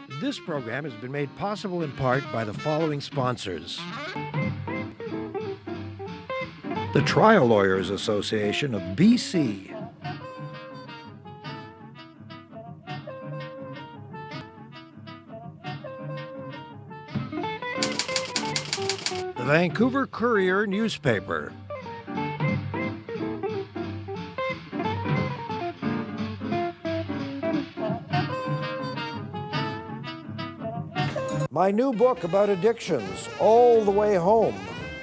This program has been made possible in part by the following sponsors. The Trial Lawyers Association of BC. The Vancouver Courier newspaper. My new book about addictions, All the Way Home,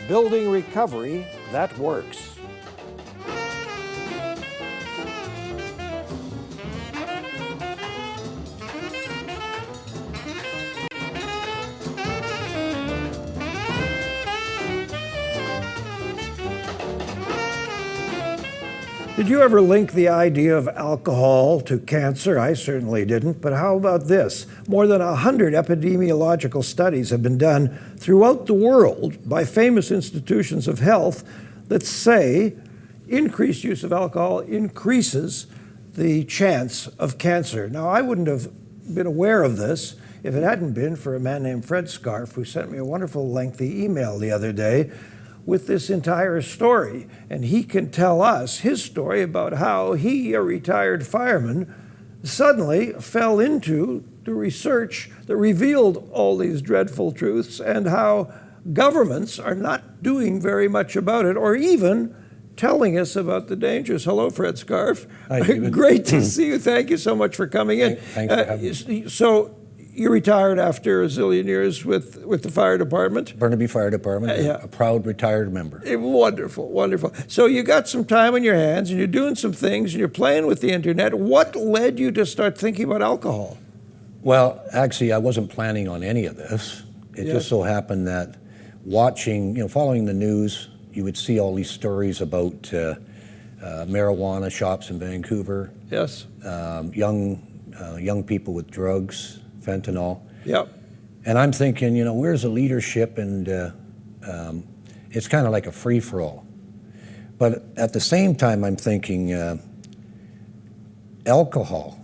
Building Recovery That Works. Did you ever link the idea of alcohol to cancer? I certainly didn't, but how about this? More than 100 epidemiological studies have been done throughout the world by famous institutions of health that say increased use of alcohol increases the chance of cancer. Now, I wouldn't have been aware of this if it hadn't been for a man named Fred Scarfe, who sent me a wonderful lengthy email the other day with this entire story. And he can tell us his story about how he, a retired fireman, suddenly fell into the research that revealed all these dreadful truths and how governments are not doing very much about it or even telling us about the dangers. Hello, Fred Scarfe. Hi, David. Great to see you. Thank you so much for coming in. Thanks for having me. So you retired after a zillion years with the fire department? Burnaby Fire Department, Yeah. a proud retired member. Wonderful, wonderful. So you got some time on your hands and you're doing some things and you're playing with the internet. What led you to start thinking about alcohol? Well, actually, I wasn't planning on any of this. It Yes. just so happened that watching, following the news, you would see all these stories about marijuana shops in Vancouver, Yes. young people with drugs, fentanyl. Yep. And I'm thinking, where's the leadership? And it's kind of like a free-for-all. But at the same time, I'm thinking alcohol,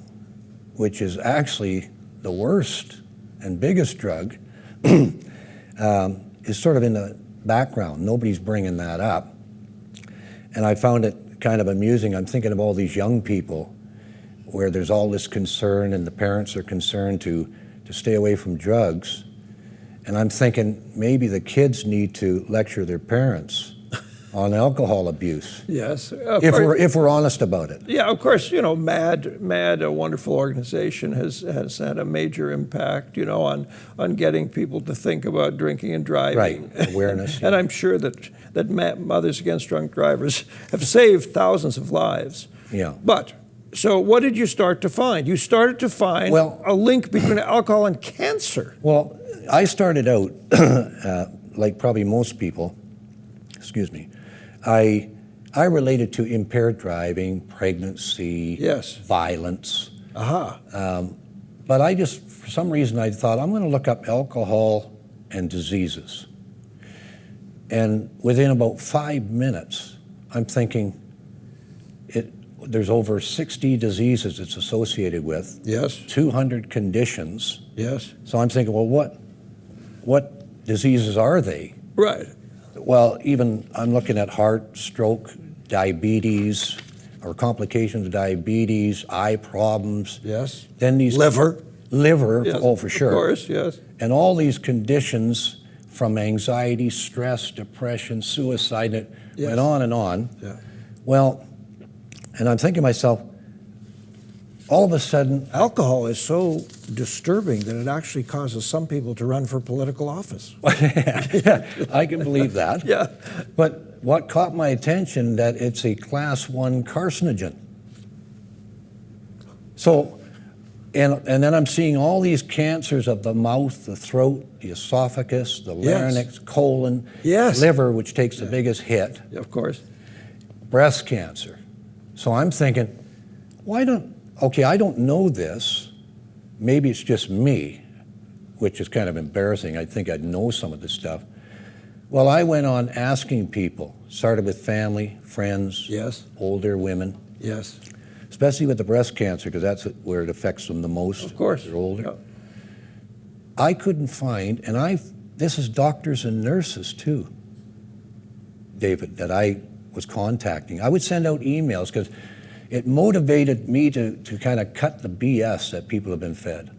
which is actually the worst and biggest drug, is sort of in the background. Nobody's bringing that up. And I found it kind of amusing. I'm thinking of all these young people where there's all this concern and the parents are concerned to stay away from drugs. And I'm thinking maybe the kids need to lecture their parents on alcohol abuse. Yes. If we're honest about it. Yeah, of course, MAD, a wonderful organization, has had a major impact, on getting people to think about drinking and driving. Right, awareness. And I'm sure that Mothers Against Drunk Drivers have saved thousands of lives. Yeah. But, so what did you start to find? You started to find a link between alcohol and cancer. Well, I started out, like probably most people, excuse me, I related to impaired driving, pregnancy, Yes. violence. Aha. But I just, for some reason, I thought, I'm going to look up alcohol and diseases. And within about 5 minutes, I'm thinking, there's over 60 diseases it's associated with. Yes. 200 conditions. Yes. So I'm thinking, well, what diseases are they? Right. Well, even I'm looking at heart, stroke, diabetes, or complications of diabetes, eye problems. Yes. Then these Liver. Yes, oh, for sure. Of course, yes. And all these conditions from anxiety, stress, depression, suicide, and it went on and on. Yeah. Well, and I'm thinking to myself, all of a sudden, Alcohol is so disturbing that it actually causes some people to run for political office. yeah, I can believe that. Yeah. But what caught my attention, that it's a class 1 carcinogen. So, and then I'm seeing all these cancers of the mouth, the throat, the esophagus, the larynx, colon, liver, which takes the biggest hit. Of course. Breast cancer. So I'm thinking, I don't know this. Maybe it's just me, which is kind of embarrassing. I think I'd know some of this stuff. Well, I went on asking people, started with family, friends, older women. Yes. Especially with the breast cancer, because that's where it affects them the most. Of course. They're older. Yeah. I couldn't find, and this is doctors and nurses too, David, that I was contacting. I would send out emails because it motivated me to kind of cut the BS that people have been fed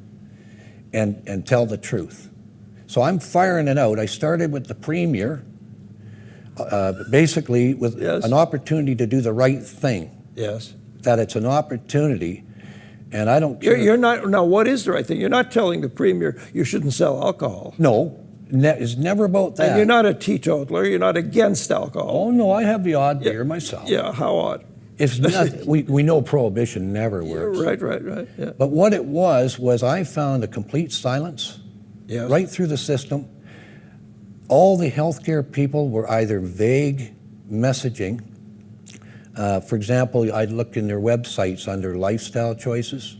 and tell the truth. So I'm firing it out. I started with the Premier, basically with an opportunity to do the right thing. Yes. That it's an opportunity, and I don't care. You're not, now what is the right thing? You're not telling the Premier you shouldn't sell alcohol. No, it's never about that. And you're not a teetotaler, you're not against alcohol. Oh no, I have the odd beer myself. Yeah, how odd. It's not, we know prohibition never works. Right, yeah. But what it was I found a complete silence right through the system. All the healthcare people were either vague messaging. For example, I'd look in their websites under lifestyle choices,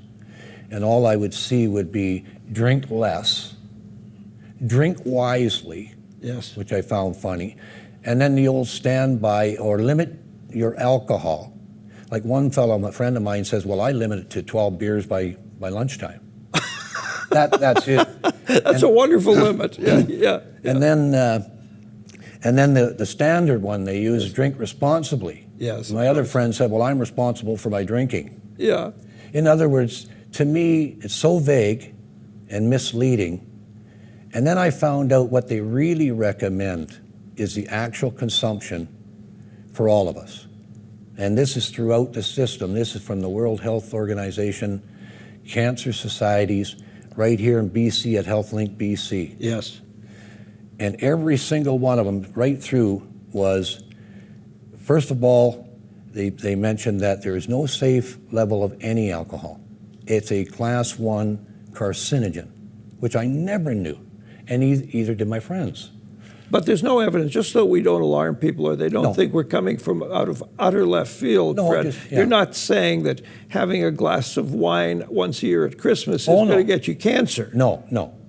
and all I would see would be drink less, drink wisely, which I found funny, and then the old standby or limit your alcohol. Like one fellow, a friend of mine, says, well, I limit it to 12 beers by lunchtime. That's it. That's a wonderful limit. Yeah. And then the standard one they use is drink responsibly. Yes. My other friend said, well, I'm responsible for my drinking. Yeah. In other words, to me, it's so vague and misleading. And then I found out what they really recommend is the actual consumption for all of us. And this is throughout the system. This is from the World Health Organization, cancer societies, right here in BC at HealthLink BC. Yes. And every single one of them right through was, first of all, they mentioned that there is no safe level of any alcohol. It's a class 1 carcinogen, which I never knew, and either did my friends. But there's no evidence, just so we don't alarm people or they don't think we're coming from out of utter left field, Fred. You're not saying that having a glass of wine once a year at Christmas is going to get you cancer. No.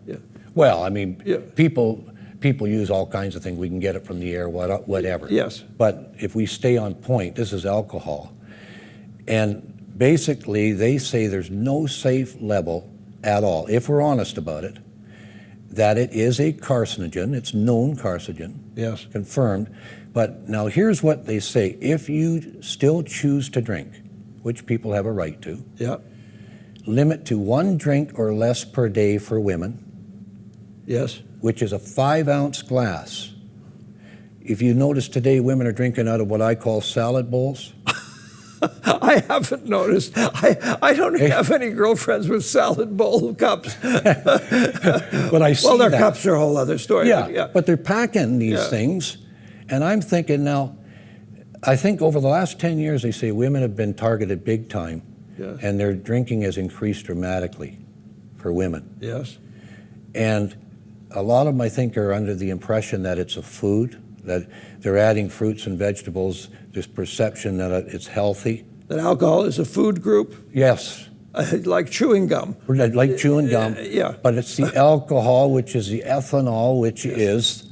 Yeah. Well, I mean, people use all kinds of things. We can get it from the air, whatever. Yes. But if we stay on point, this is alcohol. And basically, they say there's no safe level at all, if we're honest about it, that it is a carcinogen. It's known carcinogen. Yes. Confirmed. But now here's what they say. If you still choose to drink, which people have a right to, limit to 1 drink or less per day for women. Yes. Which is a 5-ounce glass. If you notice today, women are drinking out of what I call salad bowls. I haven't noticed. I don't have any girlfriends with salad bowl cups. But I see well, their that. cups are a whole other story. But they're packing these things. And I'm thinking now, I think over the last 10 years, they say women have been targeted big time. Yes. And their drinking has increased dramatically for women. Yes. And a lot of them, I think, are under the impression that it's a food, that they're adding fruits and vegetables, this perception that it's healthy. That alcohol is a food group? Yes. Like chewing gum. Like chewing gum. Yeah. But it's the alcohol, which is the ethanol, which is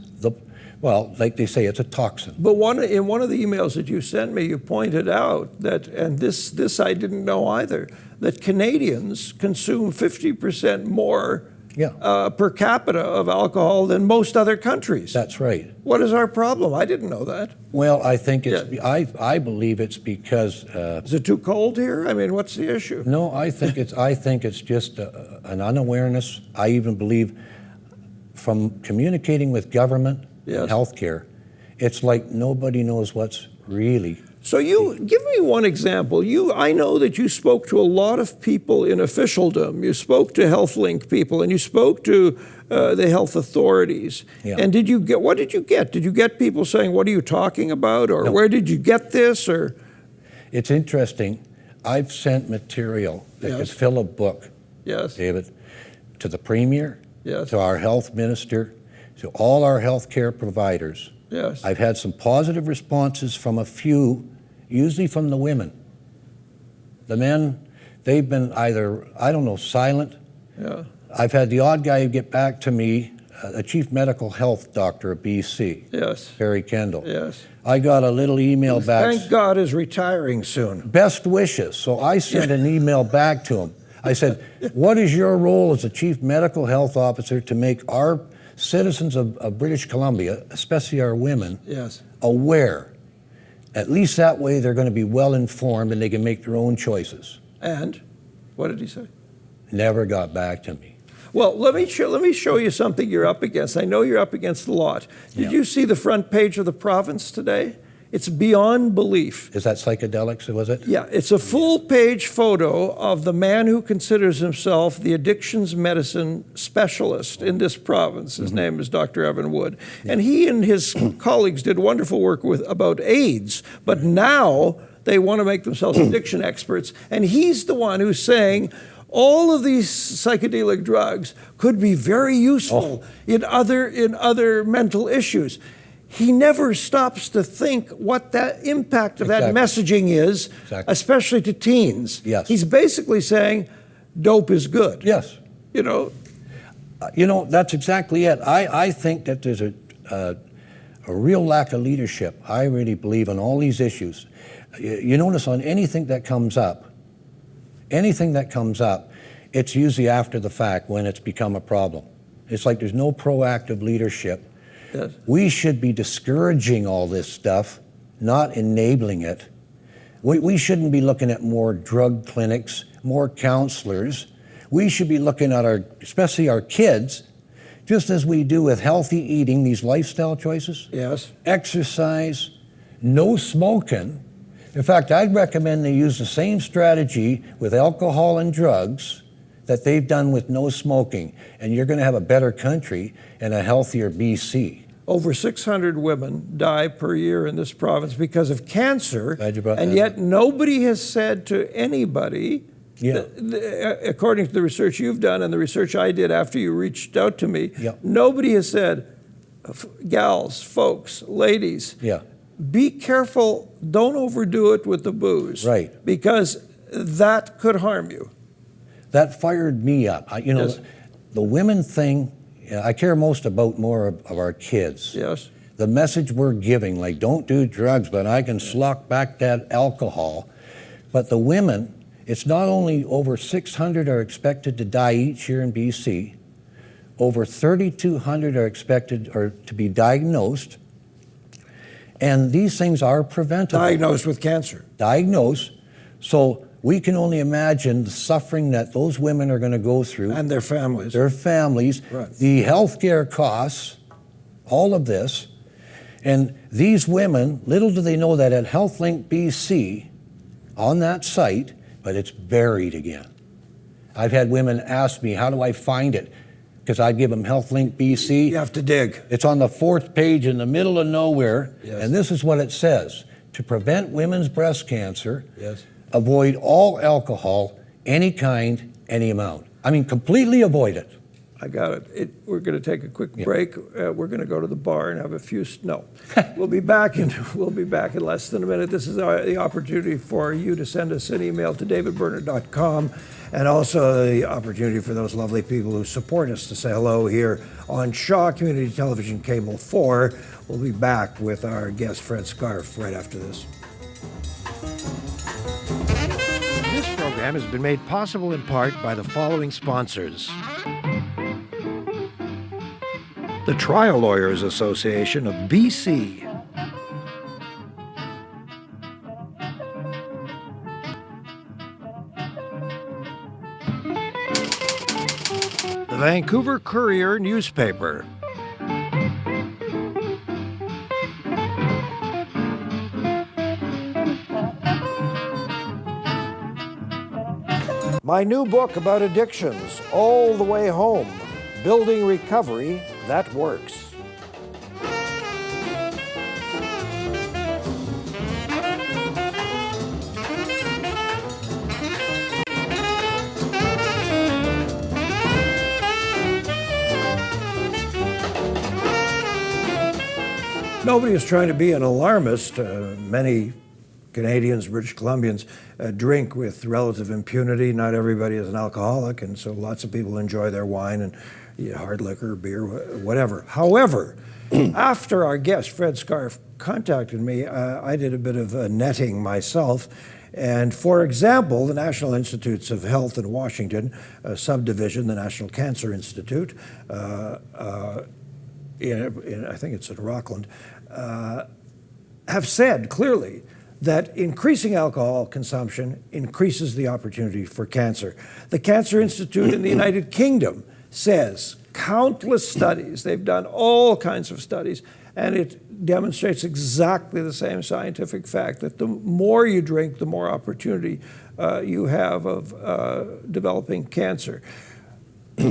well, like they say, it's a toxin. But in one of the emails that you sent me, you pointed out that, and this I didn't know either, that Canadians consume 50% more per capita of alcohol than most other countries. That's right. What is our problem? I didn't know that. Well, I think it's, I believe it's because... is it too cold here? I mean, what's the issue? No, I think it's just an unawareness. I even believe from communicating with government and healthcare, it's like nobody knows what's really... So give me one example. I know that you spoke to a lot of people in officialdom. You spoke to HealthLink people, and you spoke to the health authorities. Yeah. And what did you get? Did you get people saying, "What are you talking about?" Or "Where did you get this?" Or it's interesting. I've sent material that could fill a book, David, to the Premier, to our health minister, to all our healthcare providers. Yes. I've had some positive responses from a few, usually from the women. The men, they've been either, I don't know, silent. Yeah. I've had the odd guy get back to me, a chief medical health doctor of BC. Yes. Barry Kendall. Yes. I got a little email back. Thank God is retiring soon. Best wishes. So I sent an email back to him. I said, what is your role as a chief medical health officer to make our citizens of British Columbia, especially our women, Yes. aware? At least that way they're going to be well informed and they can make their own choices. And what did he say? Never got back to me. Well, let me show you something you're up against. I know you're up against a lot. Did you see the front page of the Province today? It's beyond belief. Is that psychedelics, was it? Yeah, it's a full-page photo of the man who considers himself the addictions medicine specialist in this province. His name is Dr. Evan Wood. And he and his colleagues did wonderful work about AIDS, but now they want to make themselves addiction experts. And he's the one who's saying, all of these psychedelic drugs could be very useful in other mental issues. He never stops to think what that impact of that messaging is, especially to teens. Yes. He's basically saying dope is good. Yes. You know? That's exactly it. I think that there's a real lack of leadership. I really believe on all these issues. You notice on anything that comes up, it's usually after the fact when it's become a problem. It's like there's no proactive leadership. Yes. We should be discouraging all this stuff, not enabling it. We shouldn't be looking at more drug clinics, more counselors. We should be looking at especially our kids, just as we do with healthy eating, these lifestyle choices. Yes. Exercise, no smoking. In fact, I'd recommend they use the same strategy with alcohol and drugs that they've done with no smoking, and you're going to have a better country and a healthier BC. Over 600 women die per year in this province because of cancer, Glad you brought and that yet up. nobody has said to anybody, according to the research you've done and the research I did after you reached out to me, nobody has said, gals, folks, ladies, be careful, don't overdo it with the booze. Right. Because that could harm you. That fired me up. The women thing, I care most about more of our kids. Yes. The message we're giving, like don't do drugs, but I can slock back that alcohol. But the women, it's not only over 600 are expected to die each year in BC, over 3,200 are expected to be diagnosed, and these things are preventable. Diagnosed with cancer. Diagnosed. So we can only imagine the suffering that those women are going to go through. And their families. Their families, right. The health care costs, all of this. And these women, little do they know that at HealthLink BC, on that site, but it's buried again. I've had women ask me, how do I find it? Because I give them HealthLink BC. You have to dig. It's on the 4th page in the middle of nowhere. Yes. And this is what it says. To prevent women's breast cancer, yes. Avoid all alcohol, any kind, any amount. I mean, completely avoid it. I got it. We're going to take a quick break. We're going to go to the bar and have a few. No, we'll be back in less than a minute. This is the opportunity for you to send us an email to davidberner.com, and also the opportunity for those lovely people who support us to say hello here on Shaw Community Television Cable 4. We'll be back with our guest Fred Scarfe right after this. This program has been made possible in part by the following sponsors. The Trial Lawyers Association of BC. The Vancouver Courier newspaper. My new book about addictions, All the Way Home, Building Recovery That Works. Nobody is trying to be an alarmist. Many Canadians, British Columbians, drink with relative impunity. Not everybody is an alcoholic, and so lots of people enjoy their wine and hard liquor, beer, whatever. However, after our guest, Fred Scarfe, contacted me, I did a bit of netting myself, And for example, the National Institutes of Health in Washington, a subdivision, the National Cancer Institute, I think it's in Rockland, have said clearly that increasing alcohol consumption increases the opportunity for cancer. The Cancer Institute in the United Kingdom says countless studies, they've done all kinds of studies, and it demonstrates exactly the same scientific fact that the more you drink, the more opportunity you have of developing cancer.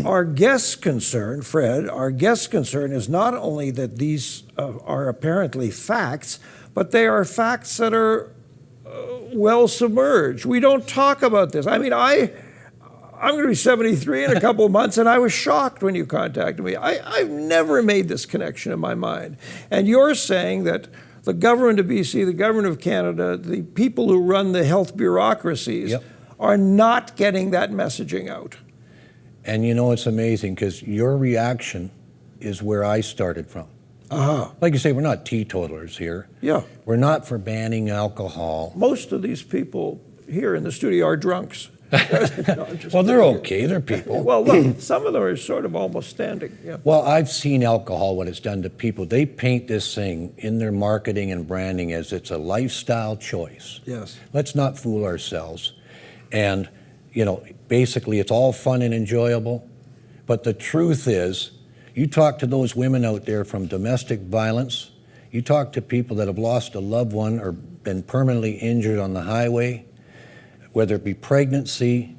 Our guest's concern, Fred, our guest's concern is not only that these are apparently facts, but they are facts that are well submerged. We don't talk about this. I mean, I'm going to be 73 in a couple of months, and I was shocked when you contacted me. I've never made this connection in my mind. And you're saying that the government of BC, the government of Canada, the people who run the health bureaucracies are not getting that messaging out. And you know, it's amazing because your reaction is where I started from. Like you say, we're not teetotalers here. Yeah. We're not for banning alcohol. Most of these people here in the studio are drunks. No, well, they're okay. They're people. Well, look, some of them are sort of almost standing. Yeah. Well, I've seen alcohol, what it's done to people. They paint this thing in their marketing and branding as it's a lifestyle choice. Yes. Let's not fool ourselves. And, you know, basically it's all fun and enjoyable. But the truth is, you talk to those women out there from domestic violence, you talk to people that have lost a loved one or been permanently injured on the highway, whether it be pregnancy,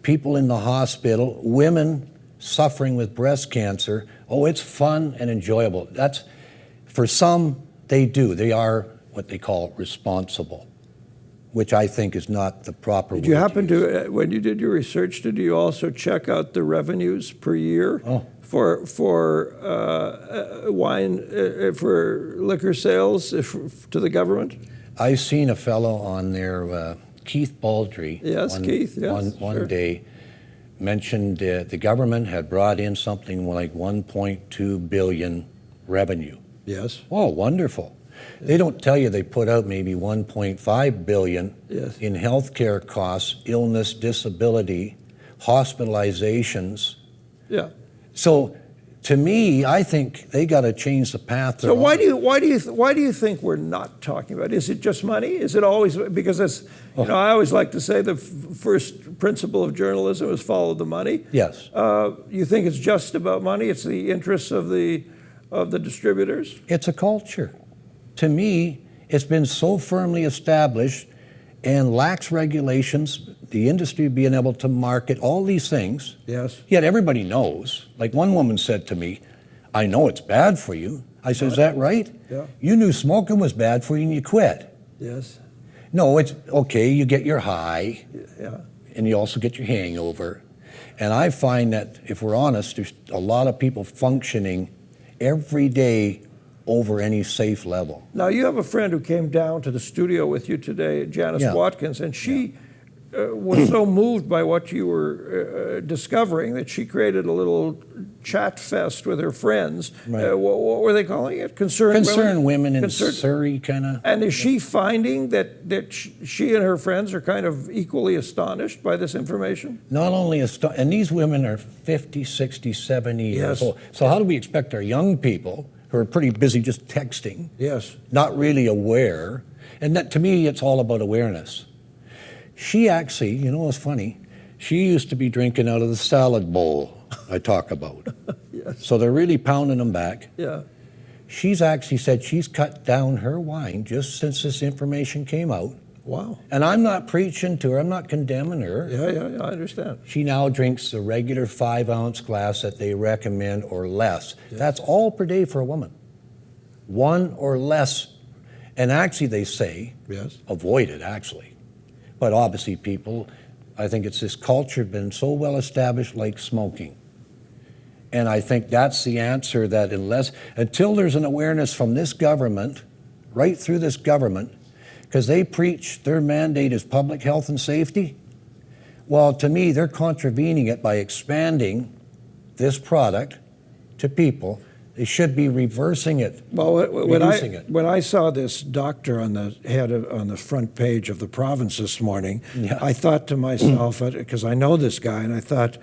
people in the hospital, women suffering with breast cancer. Oh, it's fun and enjoyable. That's, for some, they do. They are what they call responsible, which I think is not the proper word. Did you happen to, when you did your research, did you also check out the revenues per year for wine, for liquor sales to the government? I've seen a fellow on there, Keith Baldry, one day mentioned the government had brought in something like 1.2 billion revenue. Yes. Oh, wonderful. They don't tell you they put out maybe 1.5 billion in healthcare costs, illness, disability, hospitalizations. Yeah. So to me, I think they got to change the path. So why do you think we're not talking about it? Is it just money? Is it always because it's, you know, I always like to say the first principle of journalism is follow the money. Yes. You think it's just about money? It's the interests of the distributors? It's a culture. To me, it's been so firmly established and lax regulations, the industry being able to market all these things. Yes. Yet everybody knows. Like one woman said to me, I know it's bad for you. I said, is that right? Yeah. You knew smoking was bad for you and you quit. Yes. No, it's okay, you get your high. Yeah. And you also get your hangover. And I find that, if we're honest, there's a lot of people functioning every day over any safe level. Now, you have a friend who came down to the studio with you today, Janice Watkins, and she was so moved by what you were discovering that she created a little chat fest with her friends. Right. What were they calling it? Concerned women in Surrey, kind of. And is she finding that she and her friends are kind of equally astonished by this information? Not only and these women are 50, 60, 70 years old. So how do we expect our young people, who are pretty busy just texting, not really aware, and that, to me, it's all about awareness. She actually, you know what's funny, she used to be drinking out of the salad bowl I talk about. So they're really pounding them back. Yeah. She's actually said she's cut down her wine just since this information came out. Wow. And I'm not preaching to her, I'm not condemning her. Yeah, I understand. She now drinks the regular 5-ounce glass that they recommend or less. That's all per day for a woman. 1 or less. And actually they say, avoid it actually. But obviously people, I think it's this culture been so well established like smoking. And I think that's the answer, that until there's an awareness from this government, right through this government, because they preach their mandate is public health and safety. Well, to me, they're contravening it by expanding this product to people They should be reversing it, Well, reducing it. when I saw this doctor on the front page of the Province this morning, Yeah. I thought to myself, because I know this guy, and I thought,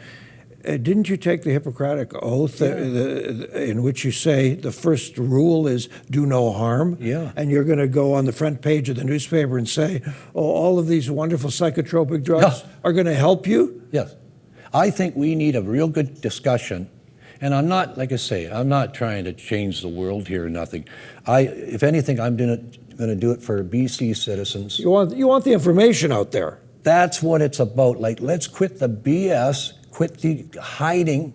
didn't you take the Hippocratic Oath in which you say the first rule is do no harm? Yeah. And you're going to go on the front page of the newspaper and say, oh, all of these wonderful psychotropic drugs are going to help you? Yes. I think we need a real good discussion. And I'm not, like I say, I'm not trying to change the world here or nothing. If anything, I'm going to do it for BC citizens. You want the information out there. That's what it's about. Like, let's quit the BS, quit the hiding,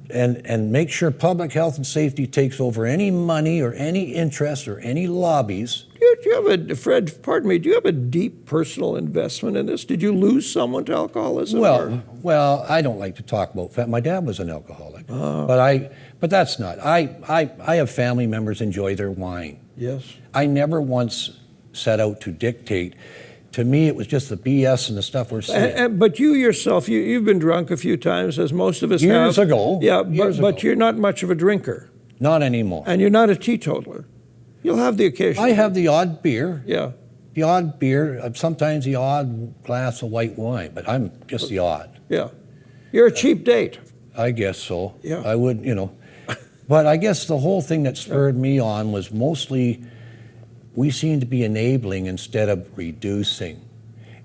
and make sure public health and safety takes over any money or any interest or any lobbies. Do you have Fred, pardon me, do you have a deep personal investment in this? Did you lose someone to alcoholism? Well, I don't like to talk about my dad was an alcoholic, but that's not. I have family members enjoy their wine. Yes. I never once set out to dictate. To me, it was just the BS and the stuff we're saying. But you yourself, you've been drunk a few times, as most of us have. Years ago. Yeah, Years but ago. you're not much of a drinker. Not anymore. And you're not a teetotaler. You'll have the occasion. I have the odd beer. Yeah. The odd beer, sometimes the odd glass of white wine, but I'm just the odd. Yeah. You're a cheap date. I guess so. Yeah. I would, But I guess the whole thing that spurred me on was mostly we seem to be enabling instead of reducing.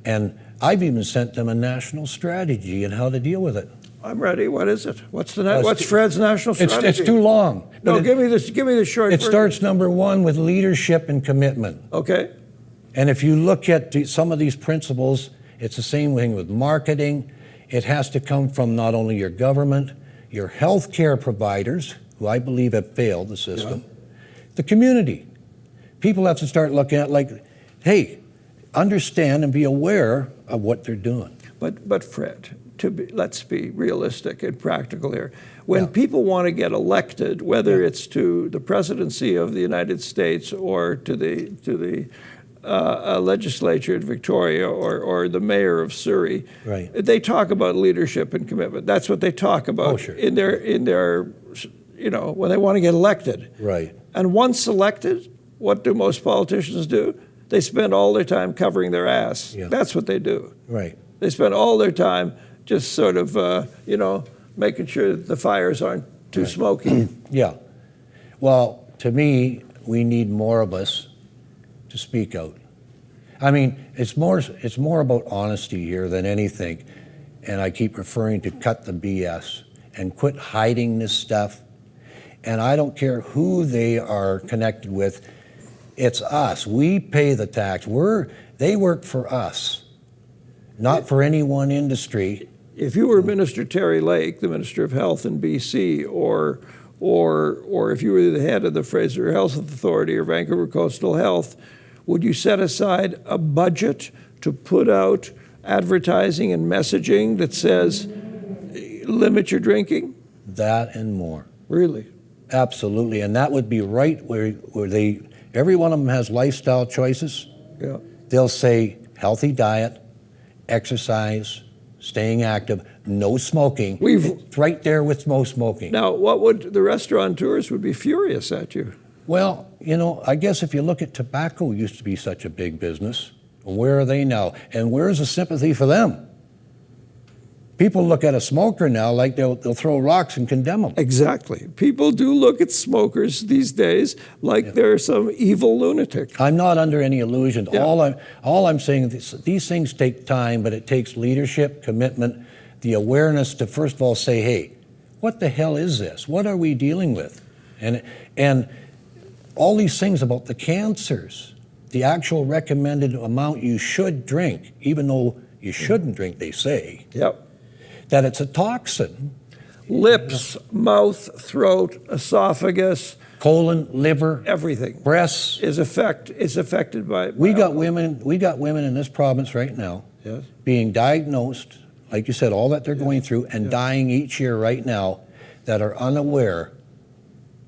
And I've even sent them a national strategy on how to deal with it. I'm ready. What is it? What's Fred's national strategy? It's too long. No, give me the short It version. starts, number one, with leadership and commitment. Okay. And if you look at some of these principles, it's the same thing with marketing. It has to come from not only your government, your health care providers, who I believe have failed the system, the community. People have to start looking at, like, hey, understand and be aware of what they're doing. But Fred, let's be realistic and practical here. When people want to get elected, whether it's to the presidency of the United States or to the legislature in Victoria or the mayor of Surrey, Right. they talk about leadership and commitment. That's what they talk about in their when they want to get elected. Right. And once elected, what do most politicians do? They spend all their time covering their ass. Yeah. That's what they do. Right. They spend all their time just sort of, making sure that the fires aren't too smoky. Yeah. Well, to me, we need more of us to speak out. I mean, it's more about honesty here than anything. And I keep referring to cut the BS and quit hiding this stuff. And I don't care who they are connected with. It's us. We pay the tax. They work for us, not for any one industry. If you were Minister Terry Lake, the Minister of Health in BC, or if you were the head of the Fraser Health Authority or Vancouver Coastal Health, would you set aside a budget to put out advertising and messaging that says, limit your drinking? That and more. Really? Absolutely. And that would be right where every one of them has lifestyle choices. Yeah. They'll say healthy diet, exercise, staying active, no smoking. It's right there with no smoking. Now, the restaurateurs would be furious at you. Well, I guess if you look at tobacco used to be such a big business. Where are they now? And where's the sympathy for them? People look at a smoker now like they'll throw rocks and condemn them. Exactly. People do look at smokers these days like they're some evil lunatic. I'm not under any illusion. Yeah. All I'm saying is these things take time, but it takes leadership, commitment, the awareness to first of all say, hey, what the hell is this? What are we dealing with? And all these things about the cancers, the actual recommended amount you should drink, even though you shouldn't drink, they say. Yep. That it's a toxin. Lips, mouth, throat, esophagus, colon, liver, everything. Breasts is affected by. We got women in this province right now being diagnosed, like you said, all that they're going through and dying each year right now that are unaware.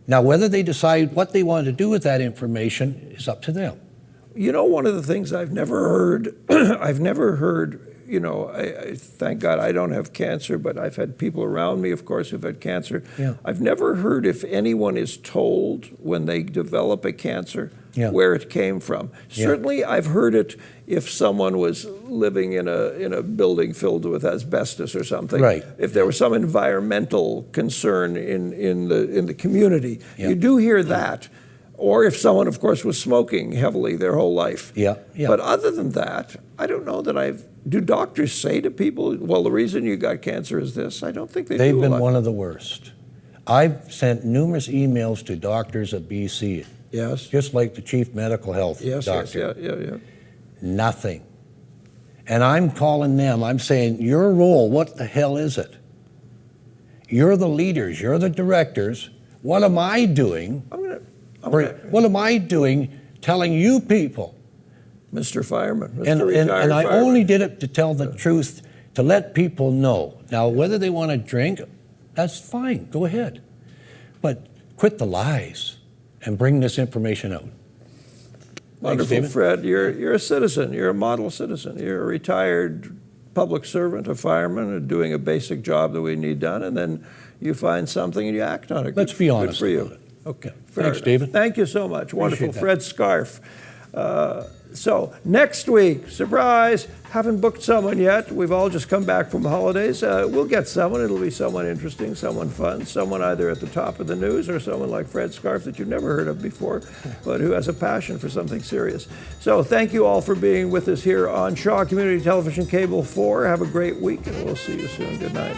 Now, whether they decide what they want to do with that information is up to them. One of the things I've never heard, thank God I don't have cancer, but I've had people around me, of course, who've had cancer. Yeah. I've never heard if anyone is told when they develop a cancer where it came from. Certainly, I've heard it if someone was living in a building filled with asbestos or something. Right. If there was some environmental concern in the community, you do hear that. Or if someone, of course, was smoking heavily their whole life. Yeah. But other than that, I don't know that do doctors say to people, well, the reason you got cancer is this? I don't think they do. They've been one of the worst. I've sent numerous emails to doctors at BC. Yes. Just like the chief medical health doctor. Yeah. Nothing. And I'm calling them, I'm saying, your role, what the hell is it? You're the leaders, you're the directors. What am I doing? What am I doing telling you people? Mr. Fireman, Mr. And Retired I Fireman. only did it to tell the truth, to let people know. Now, whether they want to drink, that's fine, go ahead. But quit the lies and bring this information out. Wonderful, Thanks, Fred. You're a citizen. You're a model citizen. You're a retired public servant, a fireman, doing a basic job that we need done, and then you find something and you act on it. Let's be honest Good for you. about it. Okay. Fair Thanks, enough. David. Thank you so much. Wonderful. Appreciate Fred Scarfe. So next week, surprise, haven't booked someone yet. We've all just come back from holidays. We'll get someone. It'll be someone interesting, someone fun, someone either at the top of the news or someone like Fred Scarfe that you've never heard of before, but who has a passion for something serious. So thank you all for being with us here on Shaw Community Television Cable 4. Have a great week, and we'll see you soon. Good night.